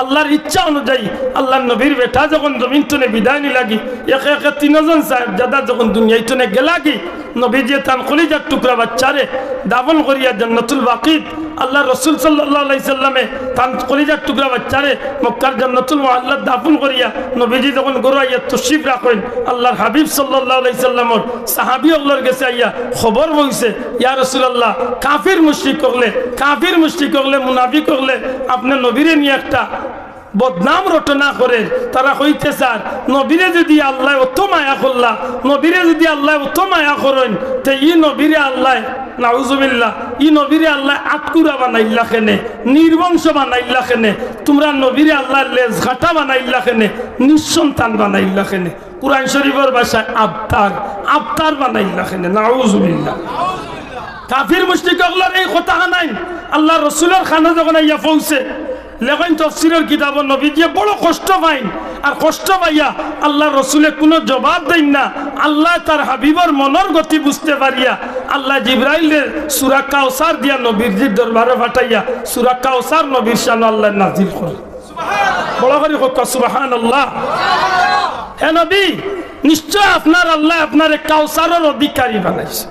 আল্লাহর ইচ্ছা অনুযায়ী আল্লাহর নবীর বেটা যখন জমিন তুনে বিদায় নি লাগি একে একে 3 জন সাহেবজাদা যখন দুনিয়ায় তুনে গেলাগি নবীজি তান কলিজার টুকরা বাচ্চারে দাফন করিয়া জান্নাতুল বাকিত আল্লাহ রসুল সাল্লাল্লাহু আলাইহি সাল্লামে তান কলিজার টুকরা বাচ্চারে মক্কার জান্নাতুল মুআল্লাত দাফন করিয়া নবীজি যখন গড়াইয়া তশরিফ রাখেন আল্লাহর হাবিব সাল্লাল্লাহু আলাইহি সাল্লামর সাহাবী আল্লাহর কাছে আইয়া খবর হইছে ইয়া রাসূলুল্লাহ কাফির মুশরিক হলে মুনাফিক হলে আপনি নবীরে নিয়ে একটা বদনাম রটনা করে তারা হইতে স্যার নবীরে যদি আল্লাহ অত মায়া করলা নবীরে যদি আল্লাহ অত মায়া করেন তো ই নবীরে আল্লাহ নাউজুবিল্লাহ ই নবীরে আল্লাহ আটকুরা বানাইলা কেনে নির্বংশ বানাইলা কেনে তোমরা নবীরে আল্লাহ লেজ ঘাটা বানাইলা কেনে নিঃসন্তান বানাইলা কেনে কুরআন শরীফের ভাষায় আবতার বানাইলা কেনে নাউজুবিল্লাহ কাফির মুশরিক হলার এই কথা নাই আল্লাহ রসুলের খানা যখন আইয়া পৌঁছে লেখেন তফসিরের কিতাব নবীজি বড় কষ্ট পাইন আর কষ্ট পাইয়া আল্লাহ রসুলে কোনো জবাব দেন না আল্লাহ তার হাবিবর মনের গতি বুঝতে পারিয়া আল্লাহ জিবরাইলের সূরা কাউসার দিয়া নবীজির দরবারে পাঠাইয়া সূরা কাউসার নবীর শানে আল্লাহ নাজিল করে বড় করে হোক সুবহানাল্লাহ। হে নবী নিশ্চয় আপনার আল্লাহ আপনারে কাউসারের অধিকারী বানাইছে।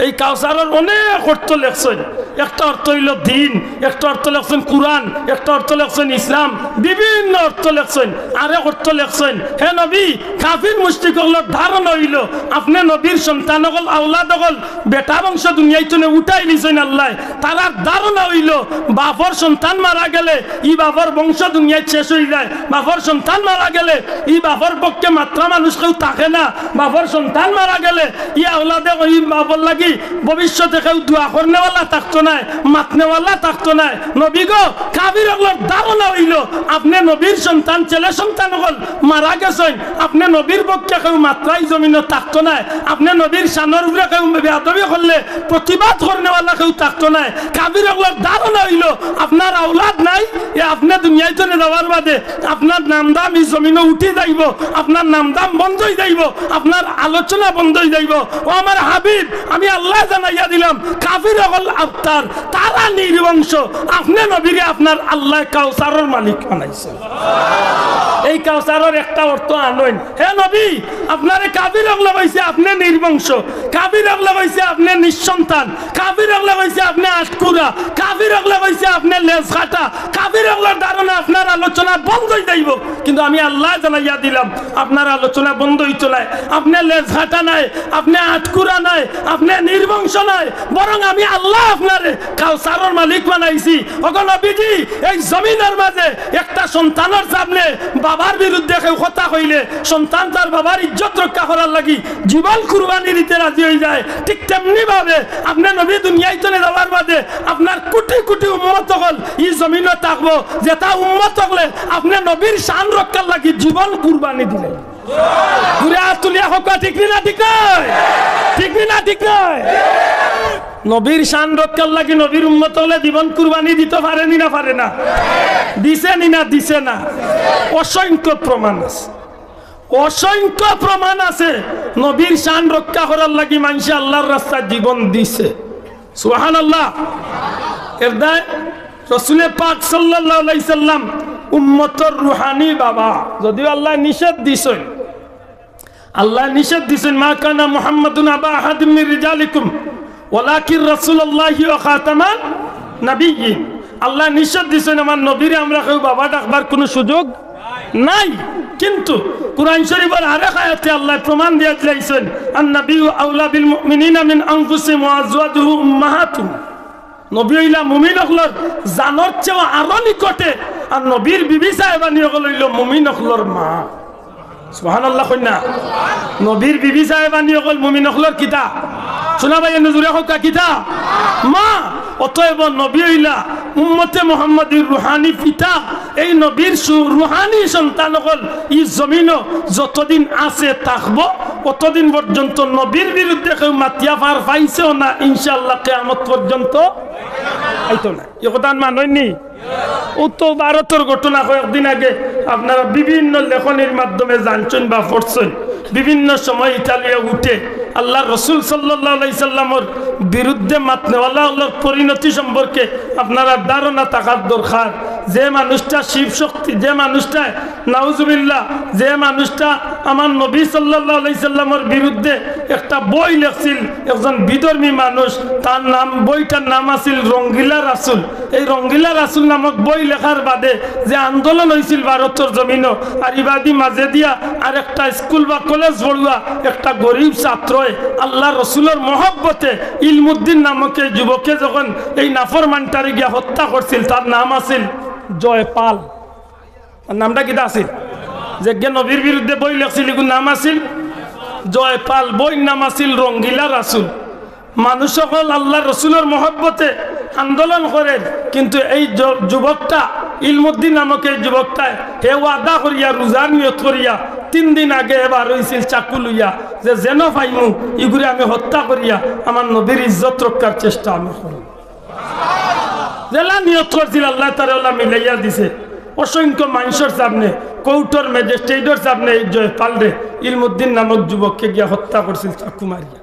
এই কাউসারের অনেক অর্থ লেখছেন, একটা অর্থ হইল দিন, একটা অর্থ লেখছেন কুরআন, একটা অর্থ লেখছেন ইসলাম, বিভিন্ন অর্থ লেখছেন। আরেক অর্থ লেখছেন হে নবী কাফির মুশরিক হলোর ধারণা হইল আপনি নবীর সন্তান হল আওলাদ হল বেটা বংশ দুনিয়ায় তুলে উঠাই নিছেন আল্লাহ। তারার ধারণা হইল বাপর সন্তান মারা গেলে ই বাপর বংশ দুনিয়ায় শেষ হয়ে যায়, বাপর সন্তান মারা গেলে ই বাপর পক্ষে মাত্রা মানুষ কেউ থাকে না, বাপর সন্তান মারা গেলে ই আওলাদে ই বাপর লাগি ভবিষ্যতে কেউ দোয়া করনেওয়ালা থাকতো না, মাতনেওয়ালা থাকতো না। নবী গো কাফির হলোর ধারণা হইল আপনি নবীর সন্তান ছেলে সন্তান হল মারা গেছেন, আপনি নবীর পক্ষে কেউ মাত্রাই জমিনে থাকতো না, আপনি নবীর শানের উপরে কেউ বেয়াদবি করলে প্রতিবাদ করনেওয়ালা কেউ থাকতো না। কাফির হলোর ধারণা হইল আপনার আওলাদ নাই, এ আপনি দুনিয়ায় চলে যাওয়ার বাদে আপনার নামদাম এই জমিনে উঠে যাইব, আপনার নামদাম বন্ধ হয়ে যাইব, আপনার আলোচনা বন্ধ হয়ে যাইব। ও আমার হাবিব আমি আল্লাহ জানাইয়া দিলাম কাফির হল আবতার, তারা নির্বংশ, আপনি নবীরে আপনার আল্লাহ কাউসারের মালিক বানাইছে। এই কাউসারের একটা অর্থ আনইন হে নবী আপনারে কাফির হল হইছে আপনি নির্বংশ, কাফির হল হইছে আপনি নিঃসন্তান, কাফির হল হইছে আপনি আটকুরা, কাফির হল হইছে আপনি লেজ কাটা, কাফির হলের ধারণা আপনার আলোচনা বন্ধ হয়ে যাইব। কিন্তু আমি আল্লাহ জানাইয়া দিলাম আপনার আলোচনা বন্ধ হইতো না, আপনি লেজ কাটা নাই, আপনি আটকুরা নাই, আপনি নির্বংশ নাই, বরং আমি আল্লাহ আপনারে কাউসারের মালিক বানাইছি। ওগো নবীজি এই জমিনের মাঝে একটা সন্তানের সামনে বাবার বিরুদ্ধে কেউ কথা কইলে সন্তান তার বাবার ইজ্জত রক্ষা করার লাগি জীবন কুরবানি দিতে রাজি হয়ে যায়। ঠিক তেমনি ভাবে আপনি নবী দুনিয়ায় চলে যাওয়ার বাদে আপনার কোটি কোটি উম্মত হল এই জমিনে থাকবো, যেটা উম্মত হলে আপনি নবীর শান রক্ষার লাগি জীবন কুরবানি দিলেন। নবীর শান রক্ষার লাগি নবীর উম্মত হলে জীবন কুরবানি দিতে পারেনি না পারে না? দিছেনি না দিছে না? অসংখ্য প্রমাণ আছে, অসংখ্য প্রমাণ আছে নবীর শান রক্ষা করার লাগি মানুষ আল্লাহর রাস্তায় জীবন দিছে। সুবহানাল্লাহ। এর দায় রাসূলে পাক সাল্লাল্লাহু আলাইহি সাল্লাম উম্মতের রুহানি বাবা, যদিও আল্লাহ নিষেধ দিছেন, আল্লাহ নিষেধ দিছেন মা কানা মুহাম্মাদুন আবা আহাদিম মির রিজালিকুম ওয়ালাকিন রাসূলুল্লাহি ওয়া খাতামান নাবিয়্যিন। আল্লাহ নিষেধ দিছেন আমার নবীরে আমরা কেউ বাবা ডাকবার কোনো সুযোগ নাই। কিন্তু কুরআন শরীফের আরেক আয়াতে আল্লাহ প্রমাণ দিয়ে দিয়েছেন আন-নাবিয়্যু আওলা বিল মুমিনিনা মিন আনফুসিহিম ওয়া আজওয়াজুহু উম্মাহাতুহুম। নবী হইলা মুমিন হলর জানর চেয়ে আরো নিকটে, আর নবীর বিবি সাহেবানি হল হইল মুমিন হলর মা। সুবহানাল্লাহ কইনা। নবীর বিবি সাহেবানি হল মুমিন হলর কিতা শোনা ভাই নজরে হোক কিতা মা। অতএব নবী হইলা উম্মতে মুহাম্মাদির রুহানি পিতা। এই নবীর রুহানি সন্তান হল ই জমিন যতদিন আছে থাকবো ততদিন পর্যন্ত নবীর বিরুদ্ধে কেউ মাতিয়া পার পাইছেও না, ইনশাআল্লাহ কিয়ামত পর্যন্ত আইতো না। এ কথা মাননি। উত্তর ভারতের ঘটনা কয়েকদিন আগে আপনারা বিভিন্ন লেখনের মাধ্যমে জানছেন বা পড়ছেন। বিভিন্ন সময় ইতালিয়া উঠে আল্লাহ রসুল সাল্লাল্লাহু আলাইহি সাল্লামের বিরুদ্ধে মাতনেওয়ালা পরিণতি সম্পর্কে আপনারা ধারণা থাকার দরকার। যে মানুষটা শিব শক্তি, যে মানুষটা নাউজুবিল্লাহ, যে মানুষটা আমার নবী সাল্লাল্লাহু আলাইহি সাল্লামের বিরুদ্ধে একটা বই লিখছিল, একজন বিধর্মী মানুষ, তার নাম, বইটার নাম আছিল রঙ্গিলা রাসূল। এই রঙ্গিলা রাসূল নামক বই লেখার বাদে যে আন্দোলন হয়েছিল ভারতের জমিনও, আর ইবাদি মাঝে দিয়া আর একটা স্কুল বা কলেজ পড়ুয়া একটা গরিব ছাত্রয় আল্লাহ রসুলের মহব্বতে ইলমুদ্দিন নামক এই যুবকে যখন এই নাফরমানটারে গিয়া হত্যা করছিল, তার নাম আছিল জয়পাল। তার নামটা কিটা আছিল? যে নবীর বিরুদ্ধে বই লেখছিল, এগুলো নাম আছিল জয়পাল, বইয়ের নাম আছিল রঙ্গিলা রাসূল। মানুষ সকল আল্লাহ রসুলের মহব্বতে আন্দোলন করেন, কিন্তু এই যুবকটা ইলমুদ্দিন নামক এই যুবকটায় হে ওয়াদা করিয়া রোজার নিয়ত করিয়া 3 দিন আগে এবার হয়েছিল চাকু লইয়া যে যেন পাইমু ইগুলি আমি হত্যা করিয়া আমার নবীর ইজ্জত রক্ষার চেষ্টা আমি করি। জেলা নিয়ত করছিল, আল্লাহ তাআলা মিলাইয়া দিছে। অসংখ্য মানুষের সামনে, কৌটর ম্যাজিস্ট্রেটের সামনে এই জয়পালরে ইলমুদ্দিন নামক যুবককে গিয়া হত্যা করছিল চাকু মারিয়া।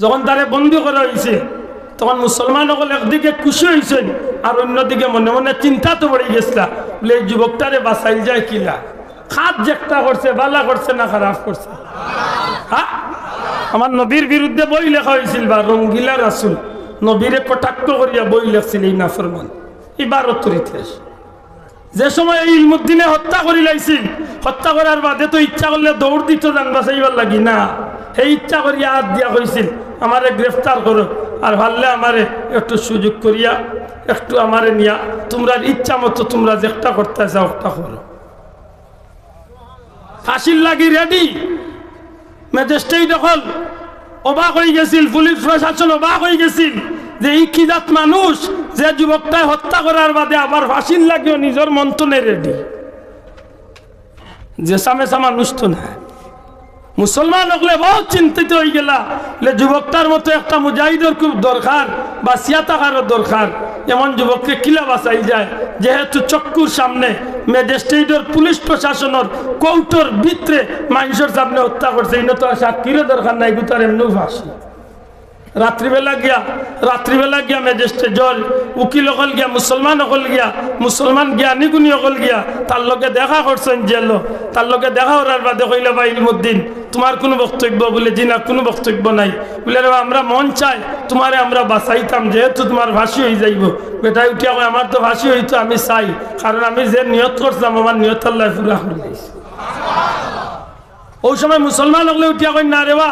যখন তারে বন্দী করা হয়েছে তখন মুসলমান সকল একদিকে খুশি হয়েছেন, আর অন্যদিকে মনে মনে চিন্তা তো পড়ে গেছিল বলে এই যুবকটারে বাঁচাইল যায় কিলা। খাত যেটা করছে ভালো করছে না খারাপ করছে? হ্যাঁ, আমার নবীর বিরুদ্ধে বই লেখা হয়েছিল বা রঙ্গিলা রাসূল নবীরে কটাক্ষ করিয়া বই লেখছিল এই নাফরমান। ভারতের ইতিহাস যে সময় এই ইলমুদ্দিনে হত্যা করি লাইছিল, হত্যা করার বাদে তো ইচ্ছা করলে দৌড় দিত যান বাঁচাইবার লাগি না, এই ইচ্ছা করিয়া হাত দিয়া কইছিল আমারে গ্রেফতার করো, আর ভাললে আমারে একটু সুযোগ করিয়া একটু আমারে নিয়া তোমরা ইচ্ছা মতো তোমরা যেটা করতে চাও ওটা করো। ফাঁসির লাগি রেডি। ম্যাজিস্ট্রেট এখন অবাক হয়ে গেছিল, পুলিশ প্রশাসন অবাক হয়ে গেছিল যে এই কি জাত মানুষ যে যুবকটাই হত্যা করার বাদে আবার ফাঁসির লাগেও নিজের মন্ত্রণে রেডি। যে সামেসা মানুষ তো না। মুসলমান হলে বহুত চিন্তিত হয়ে গেলা, যুবকটার মতো একটা মুজাহিদের খুব দরকার, বাঁচিয়া থাকারও দরকার। এমন যুবককে কিলা বাঁচাই যায়, যেহেতু চক্ষুর সামনে ম্যাজিস্ট্রেটের পুলিশ প্রশাসনের কৌটোর ভিতরে মানুষের সামনে হত্যা করছে, ইনো তো সাক্ষীরও দরকার নাই, গুতার এমনিও ফাঁসি। রাত্রিবেলা গিয়া ম্যাজিস্ট্রেট জল উকিল অকল গিয়া মুসলমান অকল গিয়া মুসলমান জ্ঞানী গুণী অকল গিয়া তার লগে দেখা করছেন জেল। তার লগে দেখা করার বাদে কইলে ভাই ইলমুদ্দিন তোমার কোনো বক্তব্য? বলে জি না, কোনো বক্তব্য নাই। বলে রে আমরা মন চাই তোমারে আমরা বাঁচাইতাম, যেহেতু তোমার ফাঁসি হয়ে যাইব। বেটাই উঠিয়া কয় আমার তো ফাঁসি হইতো আমি চাই, কারণ আমি যে নিয়ত করছিলাম আমার নিয়ত আল্লাহ পুরা করে দিয়েছে। ওই সময় মুসলমান হলে উঠিয়া কই না রে বা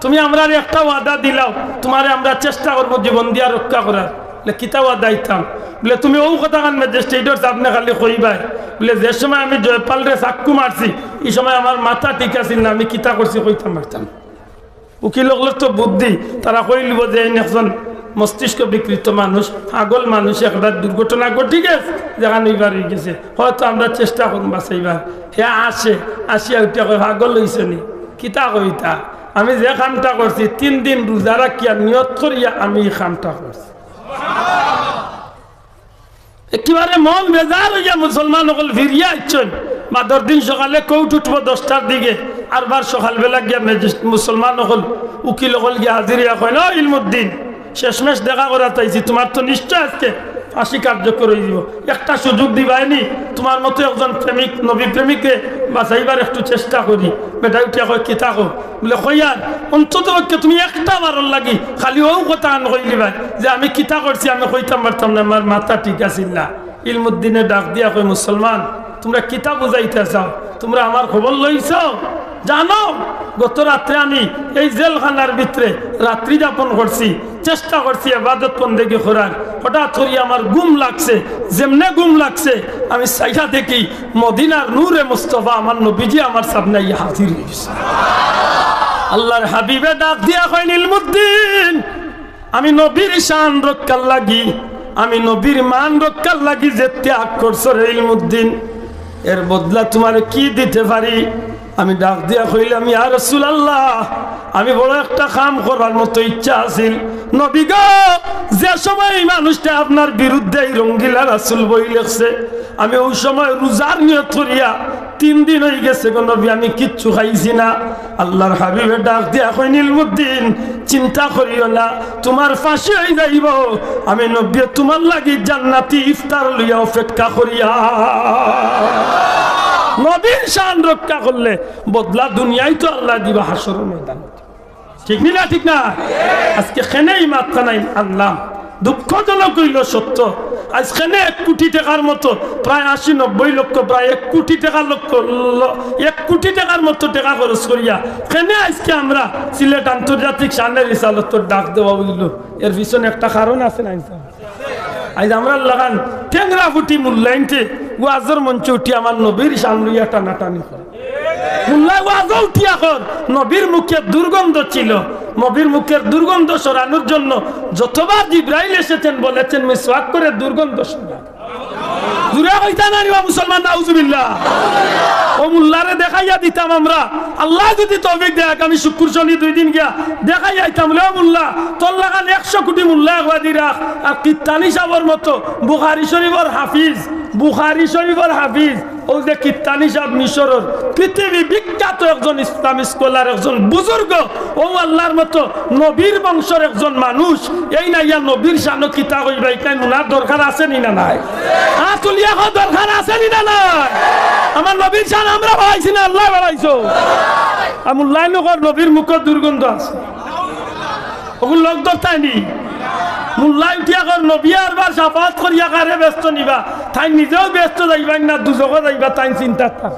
তুমি আমরা একটা ওয়াদা দিলাও, তোমারে আমরা চেষ্টা করবো জীবন দিয়া রক্ষা করার। বলে কিতা ওয়াদা দিতাম? বলে তুমি ও কথা কান ম্যাজিস্ট্রেটের সামনে খালি কইবাই বলে যে সময় আমি জয়পালরে চাক্কু মারছি এই সময় আমার মাথা ঠিক আছিল না, আমি কিতা করছি কইতাম পারতাম। উকিল তো বুদ্ধি, তারা কই লিব যে একজন মস্তিষ্ক বিকৃত মানুষ, পাগল মানুষ, একটা দুর্ঘটনা ঘটে গেছে যেখানে ওইবার হয়ে গেছে, হয়তো আমরা চেষ্টা করুন বাঁচাইবার। হ্যাঁ আসিয়া উঠিয়া কই পাগল হয়েছে নি, কিতা কইতা? আমি যে কামটা করছি 3 দিন রোজা রাখিয়া নিয়ত করিয়া আমি এই কামটা করছি। একেবারে মন বেজার হইয়া মুসলমান সকল ফিরিয়া আইছেন। বাদর দিন সকালে কৌট উঠব 10টার দিকে, আরবার সকালবেলা গিয়া মুসলমান সকল উকিল সকল গিয়া হাজিরিয়া কয় না ইলমুদ্দিন শেষমেশ দেখা করা চাইছি, তোমার তো নিশ্চয় আজকে ফাঁসি কার্যকর হয়ে যাব, একটা সুযোগ দিবাইনি, তোমার মতো একজন প্রেমিক নবী প্রেমিককে বাঁচাইবার একটু চেষ্টা করি। বেটা উঠিয়া কয় কিতা কো? বলে কইয়ার অন্তত তুমি একটা বারর লাগি খালি ও কথা আন কইলি ভাই যে আমি কিতা করছি আমি কইতাম পারতাম না, আমার মাথা ঠিক আছিল না। ইলমুদ্দিনে ডাক দিয়া কই মুসলমান তোমরা কিতা বুঝাইতে চাও? তোমরা আমার খবর লইছ? জানো গত রাত্রে আমি এই জেলখানার ভিতরে রাত্রি যাপন করছি, চেষ্টা করছি ইবাদত বন্দেগী করার, হঠাৎ করে আমার গুম লাগছে। যেমনে গুম লাগছে আমি সাইয়া দেখি মদিনার নূরে মুস্তফা আমার নবীজি আমার সামনে হাজির হয়েছে। আল্লাহর হাবিবে ডাক দিয়া কইন ইলমুদ্দিন আমি নবীর শান রক্ষার লাগি, আমি নবীর মান রক্ষার লাগি যে ত্যাগ করছো রে ইলমুদ্দিন, এর বদলা তোমার কি দিতে পারি? আমি ডাক দিয়া কইলাম ইয়া রাসূলুল্লাহ আমি বড় একটা কাম করার মতো ইচ্ছা আছিল। নবী গো যে সময় এই মানুষটা আপনার বিরুদ্ধে রঙ্গিলা রাসূল বই লিখছে আমি ওই সময় রোজার নিয়ত করিয়া 3 দিন হয়ে গেছে গো নবী আমি কিচ্ছু খাইছি না। আল্লাহর হাবিবে ডাক দিয়া কই নিলমুদ্দিন চিন্তা করিও না, তোমার ফাঁসি হয়ে যাইব, আমি নবী তোমার লাগি জান্নাতি ইফতার লইয়া অপেক্ষা করিয়া। নবীর শান রক্ষা করলে বদলা দুনিয়ায় তো আল্লাহ দিবা হাসরের ময়দান। ঠিক না ঠিক না? আজকে খেনেই মাত্রা নাই আনলাম, দুঃখজনক হইল সত্য। আজখানে 1 কোটি টাকার মতো প্রায় 80-90 লক্ষ, প্রায় 1 কোটি টাকার 1 কোটি টাকার মতো টাকা খরচ করিয়া কেন আজকে আমরা সিলেট আন্তর্জাতিক শানের রিসালত ডাক দেওয়া বুঝল। এর পিছনে একটা কারণ আছে না? আজ আমরা লাগান টেংরা ফুটি মূল্যায়নতে ওয়াজের মঞ্চে উঠি আমার নবীর শান লইয়া টানাটানি করে। মুল্লা ওয়াজও উঠিয়া কর, নবীর মুখে দুর্গন্ধ ছিল, নবীর মুখের দুর্গন্ধ সরানোর জন্য যতবার জিব্রাইল এসেছেন বলেছেন মিসওয়াক করে দুর্গন্ধ সরা। জুরা কইতা না রে মুসলমান, নাউজুবিল্লাহ। ও মুল্লারে দেখাইয়া দিতাম আমরা, আল্লাহ যদি তৌফিক দেয় আগামী শুক্র শনি 2 দিন গিয়া দেখাইয়া আইতাম। লে মুল্লা তোর লাগান 100 কোটি মুল্লা একবাদি রাখ। আর কিত্তানি সাহর মতো বুখারী শরীফের হাফিজ, বুখারী শরীফের হাফিজ, ও যে কিত্তানি সাহেব মিশরের পৃথিবী বিখ্যাত একজন ইসলামী স্কলার, একজন বুজুর্গ, ও আল্লাহর মতো নবীর বংশের একজন মানুষ। এই না ইয়া নবীর শানো কিতা কইবা, এটা নুনার দরকার আছে নি না নাই? তুলিয়া দরকার আছে নি না নাই? আমার নবীর শান আমরা বাড়াইছি না আল্লাহ বাড়াইছো? আমুল্লাহ নগর নবীর মুখের দুর্গন্ধ আছে, ওগুলো লোক ধরতাইনি। মুল্লাই উঠিয়া কর নবী আর বার সাফাত করিয়া কারে ব্যস্ত নিবা, তাই নিজেও ব্যস্ত যাইবা না দুজকে যাইবা, তাই চিন্তা থাক।